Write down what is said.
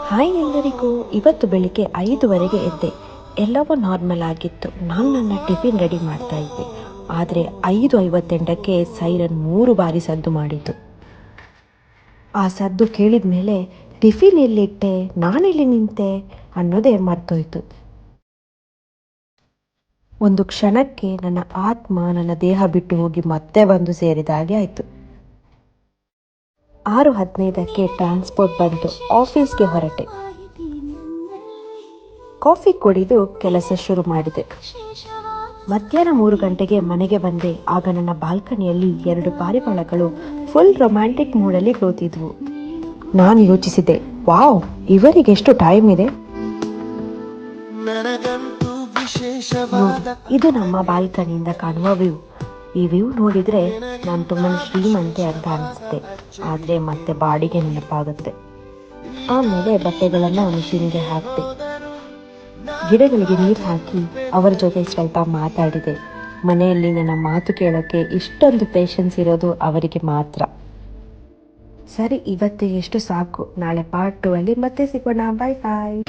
Hi ಎಲ್ಲರಿಗೂ. ಇವತ್ತು ಬೆಳಿಗ್ಗೆ 5:30ಗೆ ಎದ್ದೆ. ಎಲ್ಲವೂ ನಾರ್ಮಲ್ ಆಗಿತ್ತು. ನಾನು ನನ್ನ ಟಿಫಿನ್ ರೆಡಿ ಮಾಡ್ತಾ ಇದ್ದೆ. ಆದರೆ 5:58ಕ್ಕೆ ಸೈರನ್ 3 ಬಾರಿ ಸದ್ದು ಮಾಡಿತು. ಆ ಸದ್ದು ಕೇಳಿದ ಮೇಲೆ ಟಿಫಿನ್ ಎಲ್ಲಿಟ್ಟೆ, ನಾನೆಲ್ಲಿ ನಿಂತೆ ಅನ್ನೋದೇ ಮರ್ತೋಯ್ತು. ಒಂದು ಕ್ಷಣಕ್ಕೆ ನನ್ನ ಆತ್ಮ ನನ್ನ ದೇಹ ಬಿಟ್ಟು ಹೋಗಿ ಮತ್ತೆ ಬಂದು ಸೇರಿದ ಹಾಗೆ ಆಯಿತು. 6:15ಕ್ಕೆ ಟ್ರಾನ್ಸ್ಪೋರ್ಟ್ ಬಂತು. ಆಫೀಸ್ಗೆ ಹೊರಟೆ. ಕಾಫಿ ಕುಡಿದು ಕೆಲಸ ಶುರು ಮಾಡಿದೆ. ಮಧ್ಯಾಹ್ನ 3 ಗಂಟೆಗೆ ಮನೆಗೆ ಬಂದೆ. ಆಗ ನನ್ನ ಬಾಲ್ಕನಿಯಲ್ಲಿ 2 ಪಾರಿವಾಳಗಳು ಫುಲ್ ರೊಮ್ಯಾಂಟಿಕ್ ಮೂಡಲ್ಲಿ ಕೂತಿದ್ವು. ನಾನು ಯೋಚಿಸಿದೆ, ವಾವ್, ಇವರಿಗೆಷ್ಟು ಟೈಮ್ ಇದೆ. ಇದು ನಮ್ಮ ಬಾಲ್ಕನಿಯಿಂದ ಕಾಣುವ ವ್ಯೂ. ಈ ವ್ಯೂ ನೋಡಿದರೆ ನಾನು ತುಂಬ ಶ್ರೀಮಂತೆ ಅಂತ ಅನಿಸುತ್ತೆ. ಆದರೆ ಮತ್ತೆ ಬಾಡಿಗೆ ನೆನಪಾಗುತ್ತೆ. ಆಮೇಲೆ ಬಟ್ಟೆಗಳನ್ನು ಮಿಷಿನ್ಗೆ ಹಾಕಿದೆ. ಗಿಡಗಳಿಗೆ ನೀರು ಹಾಕಿ ಅವರ ಜೊತೆ ಸ್ವಲ್ಪ ಮಾತಾಡಿದೆ. ಮನೆಯಲ್ಲಿ ನನ್ನ ಮಾತು ಕೇಳೋಕ್ಕೆ ಇಷ್ಟೊಂದು ಪೇಷನ್ಸ್ ಇರೋದು ಅವರಿಗೆ ಮಾತ್ರ. ಸರಿ, ಇವತ್ತಿಗೆ ಎಷ್ಟು ಸಾಕು. ನಾಳೆ ಪಾರ್ಟ್ 2 ಅಲ್ಲಿ ಮತ್ತೆ ಸಿಗೋಣ. ಬಾಯ್ ಬಾಯ್.